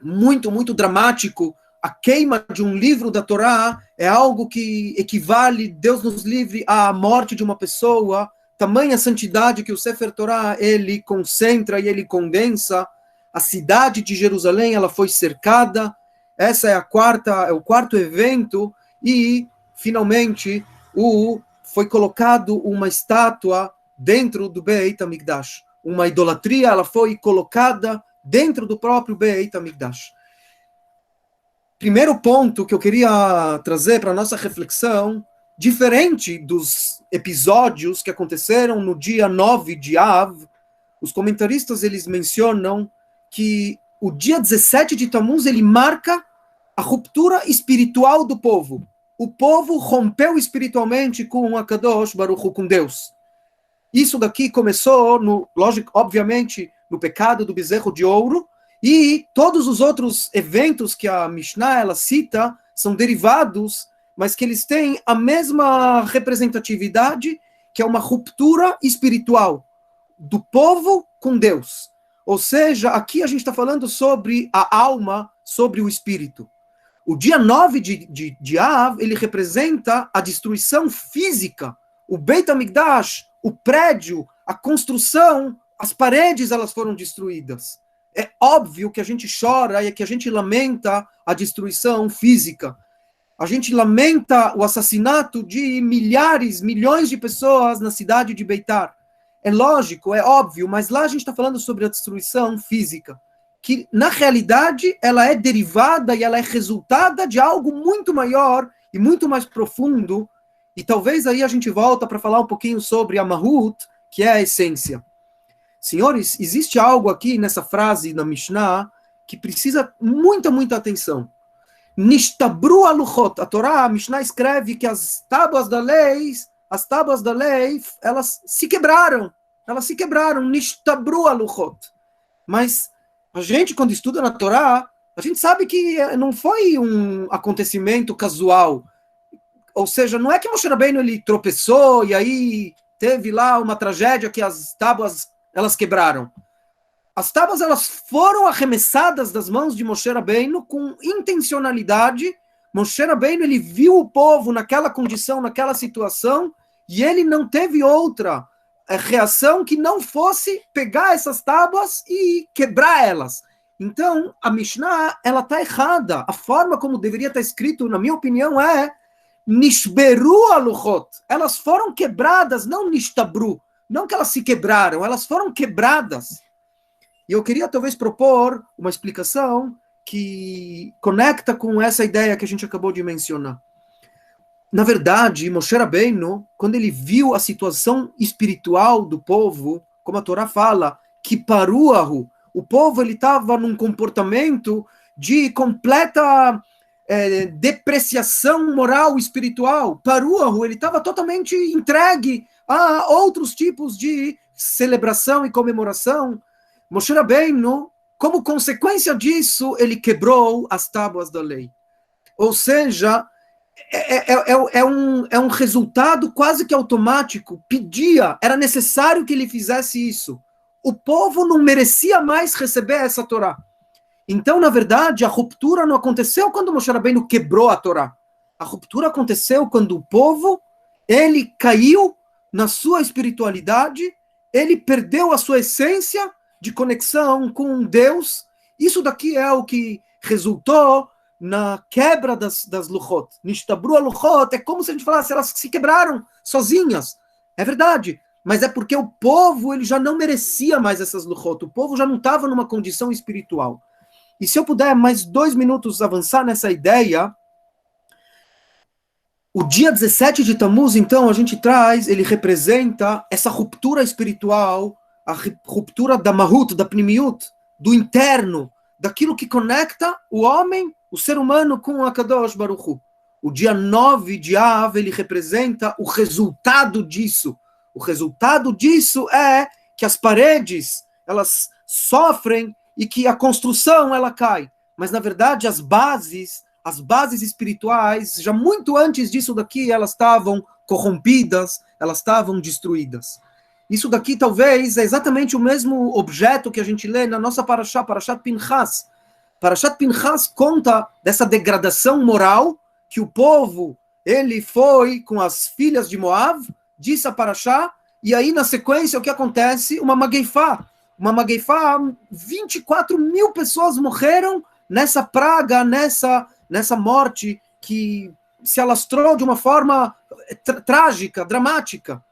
muito, muito dramático. A queima de um livro da Torá é algo que equivale, Deus nos livre, à morte de uma pessoa. Tamanha santidade que o Sefer Torá, ele concentra e ele condensa. A cidade de Jerusalém, ela foi cercada. Essa é o quarto evento. E, finalmente, foi colocado uma estátua dentro do Beit HaMikdash. Uma idolatria, ela foi colocada dentro do próprio Beit HaMikdash. Primeiro ponto que eu queria trazer para a nossa reflexão, diferente dos episódios que aconteceram no dia 9 de Av, os comentaristas eles mencionam que o dia 17 de Tammuz ele marca a ruptura espiritual do povo. O povo rompeu espiritualmente com a Kadosh Baruch Hu, com Deus. Isso daqui começou, lógico, obviamente, no pecado do bezerro de ouro, e todos os outros eventos que a Mishnah ela cita são derivados, mas que eles têm a mesma representatividade, que é uma ruptura espiritual do povo com Deus. Ou seja, aqui a gente está falando sobre a alma, sobre o espírito. O dia 9 de Av, ele representa a destruição física. O Beit HaMikdash, o prédio, a construção, as paredes, elas foram destruídas. É óbvio que a gente chora e que a gente lamenta a destruição física. A gente lamenta o assassinato de milhares, milhões de pessoas na cidade de Beitar. É lógico, é óbvio, mas lá a gente está falando sobre a destruição física, que na realidade ela é derivada e ela é resultada de algo muito maior e muito mais profundo, e talvez aí a gente volta para falar um pouquinho sobre a Mahut, que é a essência. Senhores, existe algo aqui nessa frase na Mishnah que precisa muita atenção. Nishtabru aluchot. A Torá, a Mishnah escreve que as tábuas da lei, elas se quebraram. Nishtabru aluchot. Mas a gente, quando estuda na Torá, a gente sabe que não foi um acontecimento casual. Ou seja, não é que Moshe Rabbeinu ele tropeçou e aí teve lá uma tragédia que as tábuas elas quebraram. As tábuas elas foram arremessadas das mãos de Moshe Rabbeinu com intencionalidade. Moshe Rabbeinu ele viu o povo naquela condição, naquela situação, e ele não teve outra reação que não fosse pegar essas tábuas e quebrar elas. Então, a Mishnah, ela está errada. A forma como deveria estar escrito, na minha opinião, é Nishberu aluchot. Elas foram quebradas, não nishtabru. Não que elas se quebraram, elas foram quebradas. E eu queria talvez propor uma explicação que conecta com essa ideia que a gente acabou de mencionar. Na verdade, Moshe Rabbeinu, quando ele viu a situação espiritual do povo, como a Torá fala, que paruahu, o povo ele estava num comportamento de completa depreciação moral espiritual. Paruahu, ele estava totalmente entregue a outros tipos de celebração e comemoração. Moshe Rabbeinu, como consequência disso, ele quebrou as tábuas da lei. Ou seja, é um resultado quase que automático. Era necessário que ele fizesse isso. O povo não merecia mais receber essa Torá. Então, na verdade, a ruptura não aconteceu quando Moshe Rabbeinu quebrou a Torá. A ruptura aconteceu quando o povo, ele caiu na sua espiritualidade, ele perdeu a sua essência de conexão com Deus. Isso daqui é o que resultou na quebra das luchot. Nishtabru a luchot é como se a gente falasse, elas se quebraram sozinhas. É verdade, mas é porque o povo ele já não merecia mais essas luchot. O povo já não estava numa condição espiritual. E se eu puder mais 2 minutos avançar nessa ideia, o dia 17 de Tammuz, então, a gente traz, ele representa essa ruptura espiritual, a ruptura da Mahut, da Pnimiut, do interno, daquilo que conecta o homem, o ser humano, com a Kadosh Baruch Hu. O dia 9 de Av, ele representa o resultado disso. O resultado disso é que as paredes, elas sofrem e que a construção, ela cai. Mas, na verdade, as bases espirituais, já muito antes disso daqui, elas estavam corrompidas, elas estavam destruídas. Isso daqui, talvez, é exatamente o mesmo objeto que a gente lê na nossa Parashá, Parashat Pinchas. Parashat Pinchas conta dessa degradação moral que o povo, ele foi com as filhas de Moav, disse a Parashá, e aí, na sequência, o que acontece? Uma magueifá, 24 mil pessoas morreram nessa praga, nessa morte que se alastrou de uma forma trágica, dramática.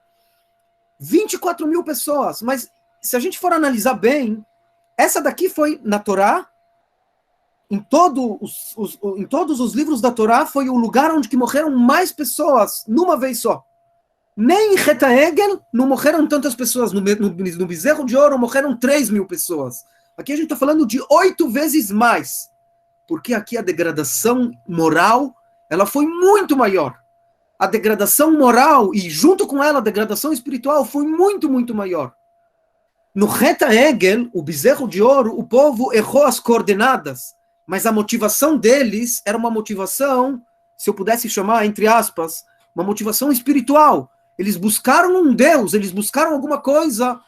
24 mil pessoas, mas se a gente for analisar bem, essa daqui foi na Torá, em todos os livros da Torá, foi o lugar onde que morreram mais pessoas numa vez só. Nem em Reta Egel não morreram tantas pessoas. No Bezerro de Ouro morreram 3.000 pessoas. Aqui a gente está falando de 8 vezes mais. Porque aqui a degradação moral ela foi muito maior. A degradação moral e junto com ela a degradação espiritual foi muito, muito maior. No Reta Egel, o Bezerro de Ouro, o povo errou as coordenadas, mas a motivação deles era uma motivação, se eu pudesse chamar, entre aspas, uma motivação espiritual. Eles buscaram um Deus, eles buscaram alguma coisa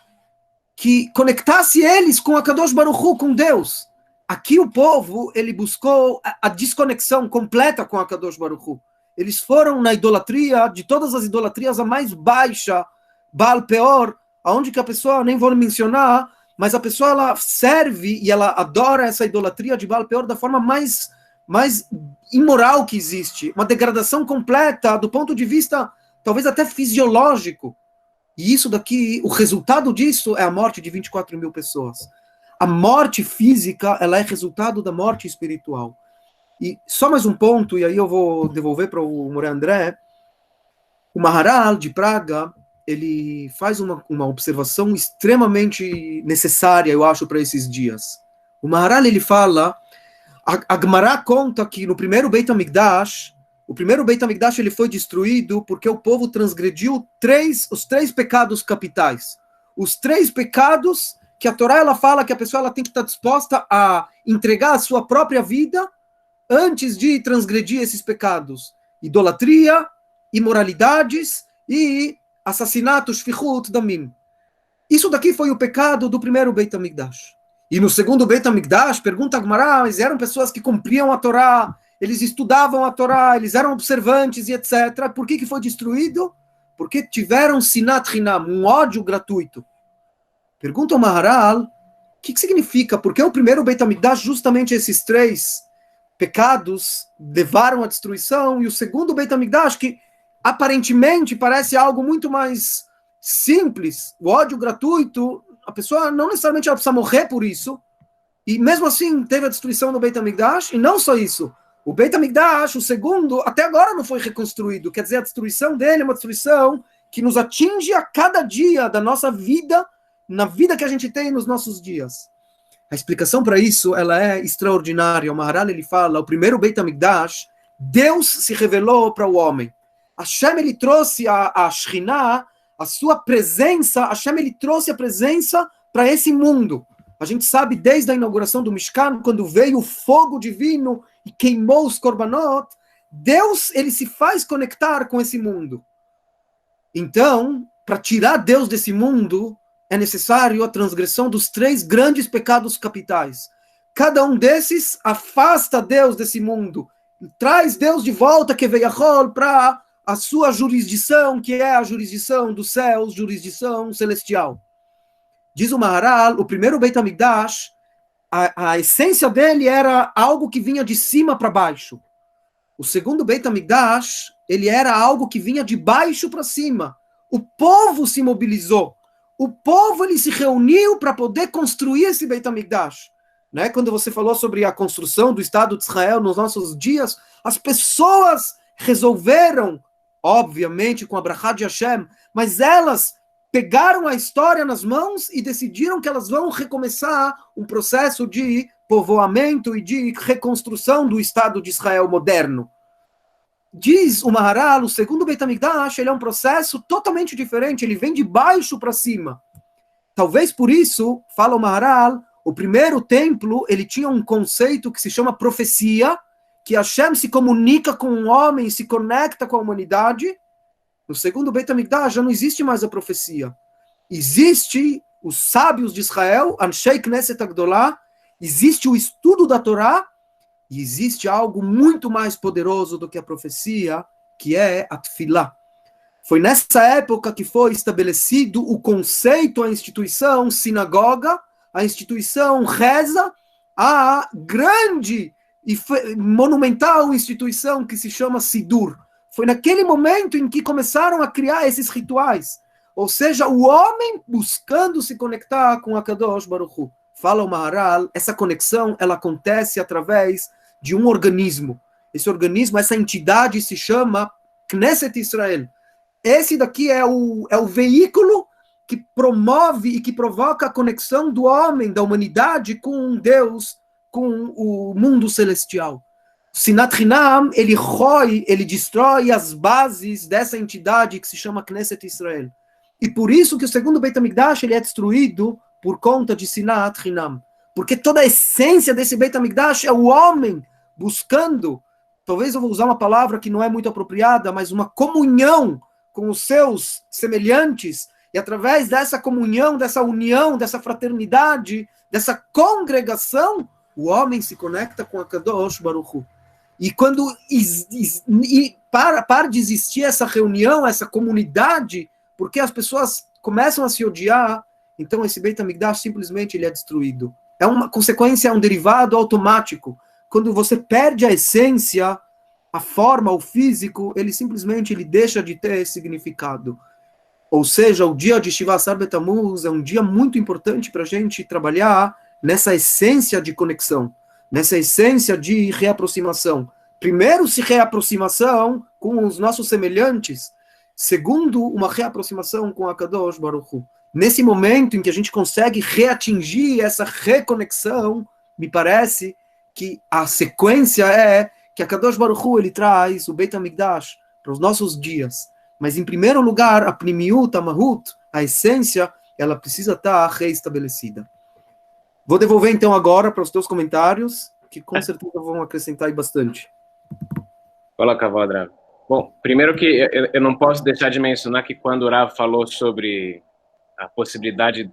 que conectasse eles com a Kadosh Baruch Hu, com Deus. Aqui o povo, ele buscou a desconexão completa com a Kadosh Baruch Hu. Eles foram na idolatria, de todas as idolatrias, a mais baixa, Baal Peor, aonde que a pessoa, nem vou mencionar, mas a pessoa ela serve e ela adora essa idolatria de Baal Peor da forma mais imoral que existe. Uma degradação completa do ponto de vista, talvez até fisiológico. E isso daqui, o resultado disso é a morte de 24.000 pessoas. A morte física, ela é resultado da morte espiritual. E só mais um ponto, e aí eu vou devolver para o Moré André. O Maharal de Praga, ele faz uma observação extremamente necessária, eu acho, para esses dias. O Maharal, ele fala, a Gemara conta que no primeiro Beit HaMikdash, o primeiro Beit HaMikdash ele foi destruído porque o povo transgrediu os três pecados capitais. Os 3 pecados que a Torá ela fala que a pessoa ela tem que estar disposta a entregar a sua própria vida antes de transgredir esses pecados. Idolatria, imoralidades e assassinatos, shfichut damim. Isso daqui foi o pecado do primeiro Beit HaMikdash. E no segundo Beit HaMikdash, pergunta a Gemara, mas eram pessoas que cumpriam a Torá, eles estudavam a Torá, eles eram observantes e etc. Por que foi destruído? Porque tiveram sinat hinam, um ódio gratuito. Pergunta ao Maharal, o que significa? Porque o primeiro Beit HaMikdash, justamente esses 3 pecados levaram à destruição, e o segundo Beit HaMikdash, que aparentemente parece algo muito mais simples, o ódio gratuito, a pessoa não necessariamente ela precisa morrer por isso, e mesmo assim teve a destruição do Beit HaMikdash, e não só isso, o Beit HaMikdash, o segundo, até agora não foi reconstruído, quer dizer, a destruição dele é uma destruição que nos atinge a cada dia da nossa vida, na vida que a gente tem nos nossos dias. A explicação para isso, ela é extraordinária. O Maharal, ele fala, o primeiro Beit HaMikdash, Deus se revelou para o homem. Hashem, ele trouxe a Shekhinah, a sua presença, Hashem, ele trouxe a presença para esse mundo. A gente sabe, desde a inauguração do Mishkan, quando veio o fogo divino e queimou os korbanot, Deus, ele se faz conectar com esse mundo. Então, para tirar Deus desse mundo, é necessário a transgressão dos 3 grandes pecados capitais. Cada um desses afasta Deus desse mundo, traz Deus de volta, que veio para a sua jurisdição, que é a jurisdição dos céus, jurisdição celestial. Diz o Maharal, o primeiro Beit HaMikdash, a essência dele era algo que vinha de cima para baixo. O segundo Beit HaMikdash, ele era algo que vinha de baixo para cima. O povo se mobilizou. O povo ele se reuniu para poder construir esse Beit HaMikdash. Né? Quando você falou sobre a construção do Estado de Israel nos nossos dias, as pessoas resolveram, obviamente com a brachá de Hashem, mas elas pegaram a história nas mãos e decidiram que elas vão recomeçar um processo de povoamento e de reconstrução do Estado de Israel moderno. Diz o Maharal, o segundo Beit HaMikdash, ele é um processo totalmente diferente, ele vem de baixo para cima. Talvez por isso, fala o Maharal, o primeiro templo, ele tinha um conceito que se chama profecia, que Hashem se comunica com o homem, se conecta com a humanidade. No segundo Beit HaMikdash já não existe mais a profecia. Existe os sábios de Israel, Anshei Knesset Agdolah, existe o estudo da Torá, e existe algo muito mais poderoso do que a profecia, que é a Tfilah. Foi nessa época que foi estabelecido o conceito, a instituição sinagoga, a instituição reza, a grande e monumental instituição que se chama Sidur. Foi naquele momento em que começaram a criar esses rituais. Ou seja, o homem buscando se conectar com a Kadosh Baruch Hu. Fala o Maharal, essa conexão ela acontece através de um organismo. Esse organismo, essa entidade se chama Knesset Israel. esse daqui é o veículo que promove e que provoca a conexão do homem, da humanidade, com Deus, com o mundo celestial. Sinat Hinam, ele rói, ele destrói as bases dessa entidade que se chama Knesset Israel. E por isso que o segundo Beit HaMikdash ele é destruído por conta de Sinat Hinam. Porque toda a essência desse Beit HaMikdash é o homem buscando, talvez eu vou usar uma palavra que não é muito apropriada, mas uma comunhão com os seus semelhantes, e através dessa comunhão, dessa união, dessa fraternidade, dessa congregação, o homem se conecta com a Kadosh Baruch Hu. E quando para de existir essa reunião, essa comunidade, porque as pessoas começam a se odiar, então esse Beit HaMikdash simplesmente ele é destruído. É uma consequência, é um derivado automático. Quando você perde a essência, a forma, o físico, ele simplesmente ele deixa de ter significado. Ou seja, o dia de Shiva Asar Betamuz é um dia muito importante para a gente trabalhar nessa essência de conexão, nessa essência de reaproximação. Primeiro, se reaproximação com os nossos semelhantes. Segundo, uma reaproximação com a Kadosh Baruch Hu. Nesse momento em que a gente consegue reatingir essa reconexão, me parece que a sequência é que a Kadosh Baruch Hu, ele traz o Beit HaMikdash para os nossos dias. Mas, em primeiro lugar, a Pnimiut, a Mahut, a essência, ela precisa estar reestabelecida. Vou devolver, então, agora para os teus comentários, que com certeza vão acrescentar aí bastante. Fala, Kavod. Bom, primeiro que eu não posso deixar de mencionar que quando o Rav falou sobre a possibilidade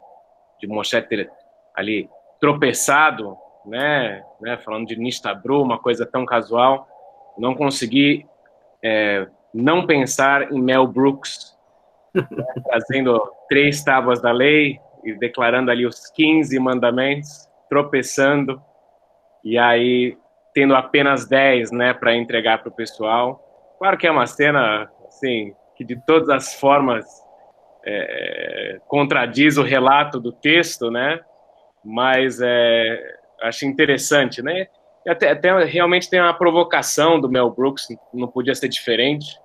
de Moshe ter ali tropeçado, né, falando de Nishtabru, uma coisa tão casual, não consegui não pensar em Mel Brooks, né, trazendo 3 tábuas da lei e declarando ali os 15 mandamentos, tropeçando, e aí tendo apenas 10, né, para entregar para o pessoal. Claro que é uma cena, assim, que de todas as formas contradiz o relato do texto, né, mas acho interessante, né, e até realmente tem uma provocação do Mel Brooks, não podia ser diferente,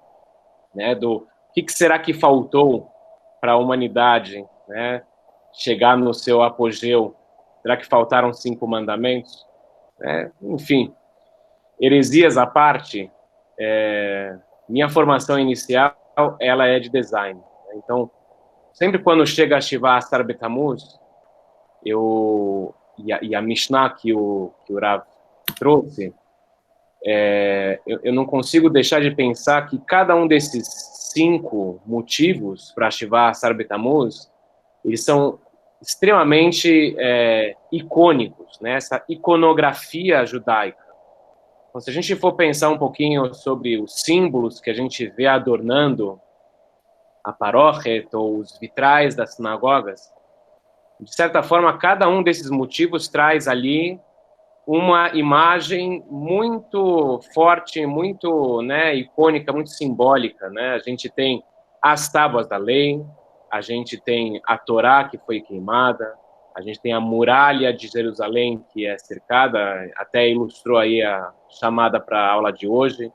né, do que será que faltou para a humanidade, né, chegar no seu apogeu. Será que faltaram 5 mandamentos? Enfim, heresias à parte, minha formação inicial ela é de design. Então, sempre quando chega a Shiva Asar Betamuz, e a Mishnah que o Rav trouxe, eu não consigo deixar de pensar que cada um desses 5 motivos para Shiva Asar Betamuz, eles são extremamente icônicos, né? Essa iconografia judaica. Então, se a gente for pensar um pouquinho sobre os símbolos que a gente vê adornando a paróquia ou os vitrais das sinagogas, de certa forma, cada um desses motivos traz ali uma imagem muito forte, muito, né, icônica, muito simbólica, né? A gente tem as tábuas da lei, a gente tem a Torá que foi queimada, a gente tem a muralha de Jerusalém que é cercada, até ilustrou aí a chamada para a aula de hoje.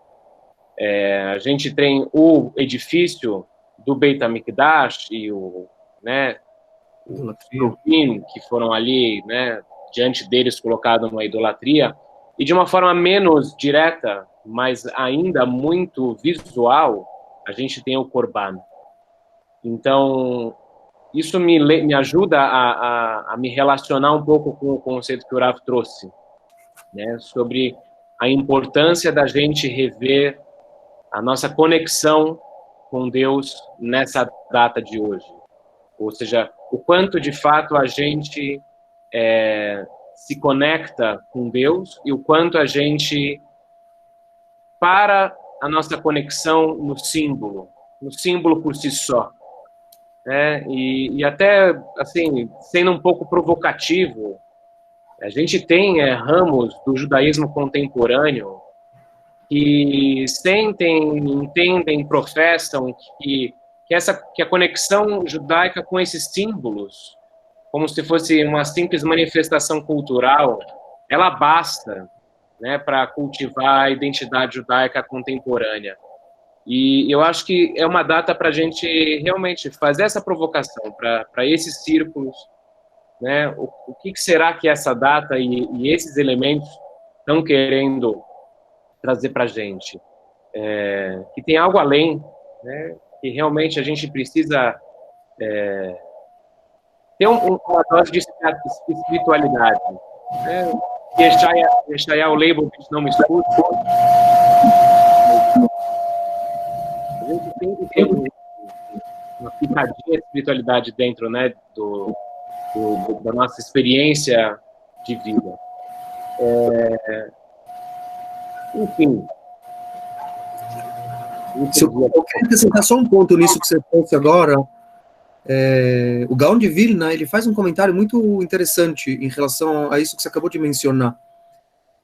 A gente tem o edifício do Beit HaMikdash e o Rubim, que foram ali, né, diante deles colocado uma idolatria, e de uma forma menos direta, mas ainda muito visual, a gente tem o Corban. Então, isso me ajuda a me relacionar um pouco com o conceito que o Rav trouxe, né, sobre a importância da gente rever a nossa conexão com Deus nessa data de hoje. Ou seja, o quanto de fato a gente se conecta com Deus e o quanto a gente para a nossa conexão no símbolo por si só. E até, assim, sendo um pouco provocativo, a gente tem ramos do judaísmo contemporâneo que sentem, entendem, professam que a conexão judaica com esses símbolos, como se fosse uma simples manifestação cultural, ela basta, né, para cultivar a identidade judaica contemporânea. E eu acho que é uma data para a gente realmente fazer essa provocação para esses círculos, né? O que será que essa data e esses elementos estão querendo trazer para a gente? Que tem algo além, né? Que realmente a gente precisa ter uma dose de espiritualidade, né? Yeshaya, o Leibovitch não me escuta. A gente tem que ter uma pitadinha de espiritualidade dentro, né, da nossa experiência de vida. Enfim. Eu quero acrescentar só um ponto nisso que você trouxe agora. O Gaon de Vilna, ele faz um comentário muito interessante em relação a isso que você acabou de mencionar.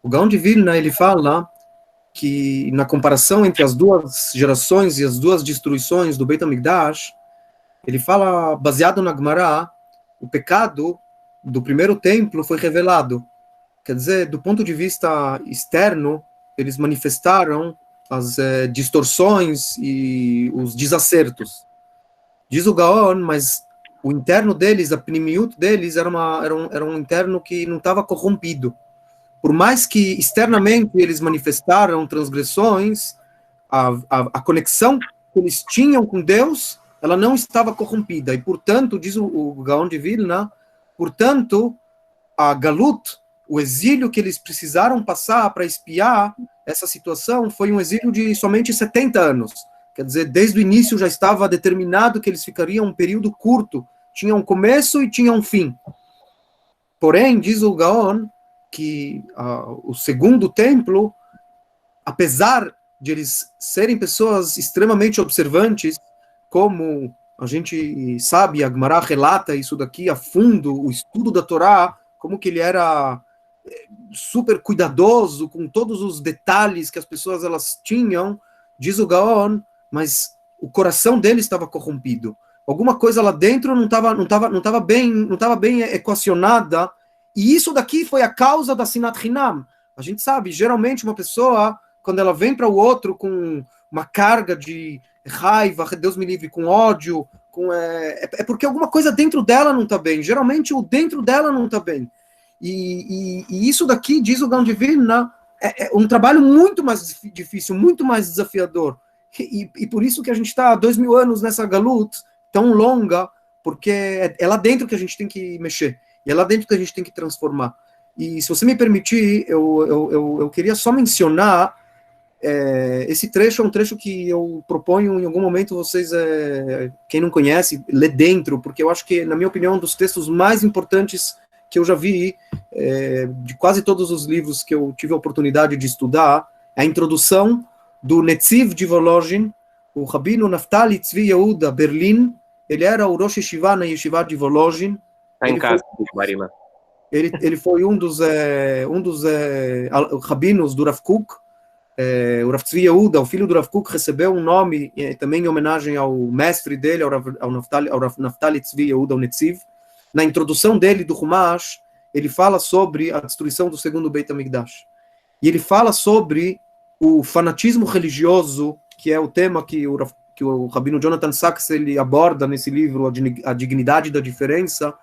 O Gaon de Vilna, ele fala que, na comparação entre as duas gerações e as duas destruições do Beit HaMikdash, ele fala, baseado na Gemara, o pecado do primeiro templo foi revelado. Quer dizer, do ponto de vista externo, eles manifestaram as distorções e os desacertos. Diz o Gaon, mas o interno deles, a pnimiut deles, era um interno que não estava corrompido. Por mais que externamente eles manifestaram transgressões, a conexão que eles tinham com Deus, ela não estava corrompida. E, portanto, diz o Gaon de Vilna, portanto, a Galut, o exílio que eles precisaram passar para espiar essa situação, foi um exílio de somente 70 anos. Quer dizer, desde o início já estava determinado que eles ficariam um período curto. Tinha um começo e tinha um fim. Porém, diz o Gaon, que o segundo templo, apesar de eles serem pessoas extremamente observantes, como a gente sabe, a Gemara relata isso daqui a fundo, o estudo da Torá, como que ele era super cuidadoso com todos os detalhes que as pessoas elas tinham, diz o Gaon, mas o coração dele estava corrompido. Alguma coisa lá dentro não estava bem equacionada. E isso daqui foi a causa da Sinat Hinam. A gente sabe, geralmente uma pessoa, quando ela vem para o outro com uma carga de raiva, Deus me livre, com ódio, é porque alguma coisa dentro dela não está bem. Geralmente o dentro dela não está bem. E isso daqui, diz o Gaon de Vilna, é um trabalho muito mais difícil, muito mais desafiador. E por isso que a gente está há 2000 anos nessa galut tão longa, porque é lá dentro que a gente tem que mexer. E é lá dentro que a gente tem que transformar. E se você me permitir, eu queria só mencionar, esse trecho é um trecho que eu proponho em algum momento vocês, quem não conhece, lê dentro, porque eu acho que, na minha opinião, um dos textos mais importantes que eu já vi, de quase todos os livros que eu tive a oportunidade de estudar, é a introdução do Netziv de Volozhin, o Rabino Naftali Tzvi Yehuda Berlin. Ele era o Rosh Yeshiva na Yeshiva de Volozhin. Está em casa, Marina. Ele foi um dos rabinos do Rav Kook. O Rav Tzvi Yehuda, o filho do Rav Kook, recebeu um nome também em homenagem ao mestre dele, ao Naftali Tzvi Yehuda, o Netziv. Na introdução dele do Humash, ele fala sobre a destruição do segundo Beit HaMikdash. E ele fala sobre o fanatismo religioso, que é o tema que o Rabino Jonathan Sachs ele aborda nesse livro, A Dignidade da Diferença.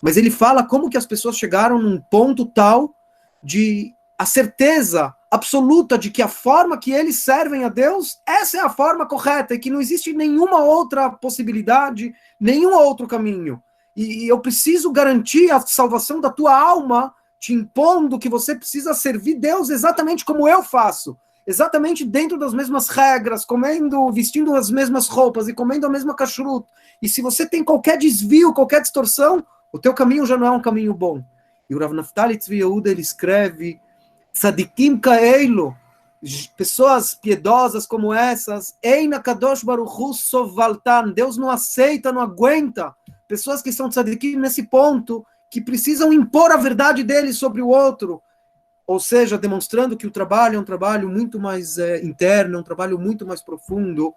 Mas ele fala como que as pessoas chegaram num ponto tal de a certeza absoluta de que a forma que eles servem a Deus, essa é a forma correta, e que não existe nenhuma outra possibilidade, nenhum outro caminho. E eu preciso garantir a salvação da tua alma, te impondo que você precisa servir Deus exatamente como eu faço, exatamente dentro das mesmas regras, vestindo as mesmas roupas e comendo a mesma kashrut. E se você tem qualquer desvio, qualquer distorção, o teu caminho já não é um caminho bom. E o Rav Naftali Tzvi Yehuda, ele escreve, Tzadikim Kaeilu, pessoas piedosas como essas, Eina Kadosh Baruch Hu Sovaltan, Deus não aceita, não aguenta, pessoas que são tzadikim nesse ponto, que precisam impor a verdade deles sobre o outro, ou seja, demonstrando que o trabalho é um trabalho muito mais interno, um trabalho muito mais profundo,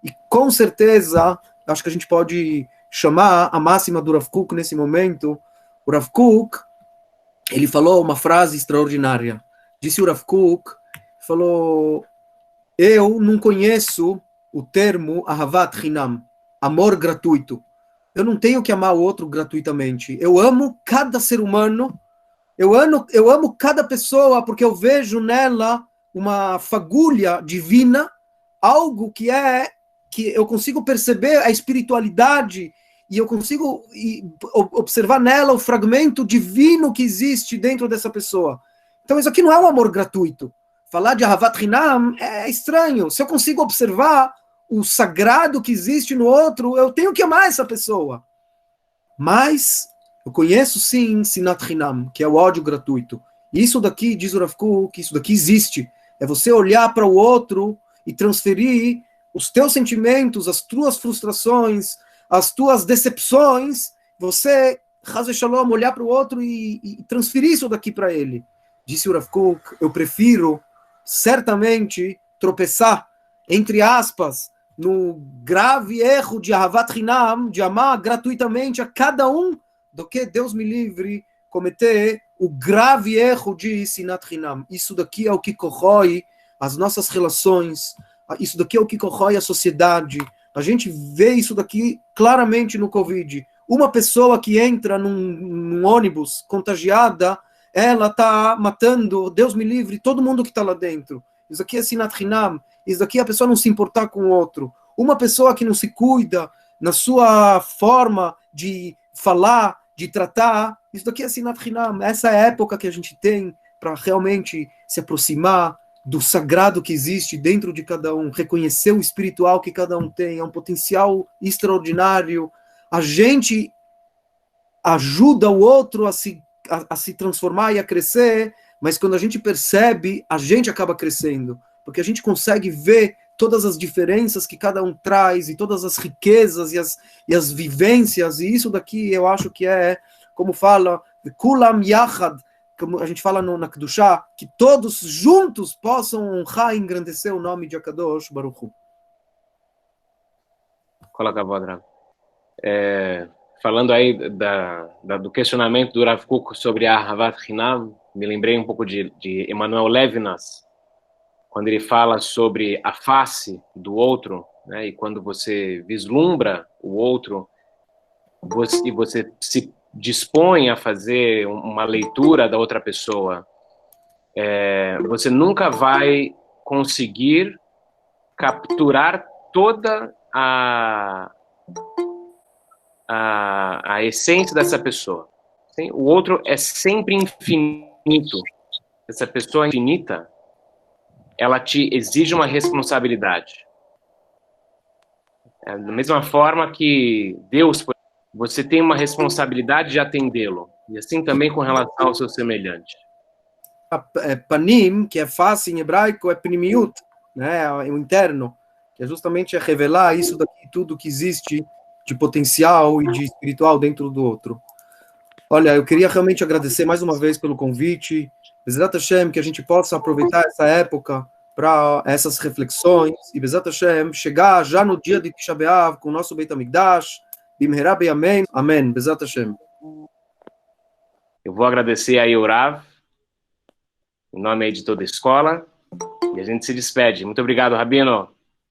e com certeza, acho que a gente pode chamar a máxima do Rav Kook nesse momento. O Rav Kook, ele falou uma frase extraordinária. Disse o Rav Kook, falou, Eu não conheço o termo Ahavat Hinam, amor gratuito. Eu não tenho que amar o outro gratuitamente. Eu amo cada ser humano, eu amo cada pessoa porque eu vejo nela uma fagulha divina, algo que eu consigo perceber a espiritualidade e eu consigo observar nela o fragmento divino que existe dentro dessa pessoa. Então isso aqui não é um amor gratuito. Falar de Ahavat Hinam é estranho. Se eu consigo observar o sagrado que existe no outro, eu tenho que amar essa pessoa. Mas eu conheço sim Sinat Hinam, que é o ódio gratuito. Isso daqui, diz o Rav Kook, isso daqui existe. É você olhar para o outro e transferir os teus sentimentos, as tuas frustrações, as tuas decepções, você, Chaz Shalom, olhar para o outro e transferir isso daqui para ele. Disse o Rav Kook, eu prefiro certamente tropeçar, entre aspas, no grave erro de Ahavat Hinam, de amar gratuitamente a cada um, do que, Deus me livre, cometer o grave erro de Sinat Hinam. Isso daqui é o que corrói as nossas relações, isso daqui é o que corrói a sociedade. A gente vê isso daqui claramente no Covid. Uma pessoa que entra num ônibus contagiada, ela está matando, Deus me livre, todo mundo que está lá dentro. Isso aqui é Sinat Hinam. Isso daqui é a pessoa não se importar com o outro. Uma pessoa que não se cuida na sua forma de falar, de tratar, isso daqui é Sinat Hinam. Essa é a época que a gente tem para realmente se aproximar do sagrado que existe dentro de cada um, reconhecer o espiritual que cada um tem, é um potencial extraordinário. A gente ajuda o outro a se transformar e a crescer, mas quando a gente percebe, a gente acaba crescendo, porque a gente consegue ver todas as diferenças que cada um traz, e todas as riquezas e as vivências, e isso daqui eu acho que é, como fala, Kulam Yachad, como a gente fala na Kedushá, que todos juntos possam honrar e engrandecer o nome de Akadosh Baruch Hu. Coloca a voz, falando aí do questionamento do Rav Kook sobre a Ahavat Hinam, me lembrei um pouco de Emmanuel Levinas, quando ele fala sobre a face do outro, né, e quando você vislumbra o outro, você se dispõe a fazer uma leitura da outra pessoa, você nunca vai conseguir capturar toda a essência dessa pessoa. O outro é sempre infinito. Essa pessoa infinita, ela te exige uma responsabilidade. Da mesma forma que Deus, você tem uma responsabilidade de atendê-lo. E assim também com relação ao seu semelhante. Panim, que é face em hebraico, é pnimiut, né, é o interno, que é justamente revelar isso daqui, tudo que existe de potencial e de espiritual dentro do outro. Olha, eu queria realmente agradecer mais uma vez pelo convite, Bezrat Hashem, que a gente possa aproveitar essa época para essas reflexões, e Bezrat Hashem, chegar já no dia de Tisha B'Av com o nosso Beit HaMikdash, Bimherá B'Yamein, Amém, Bezrat Hashem. Eu vou agradecer aí o Rav, em nome aí de toda a escola, e a gente se despede. Muito obrigado, Rabino.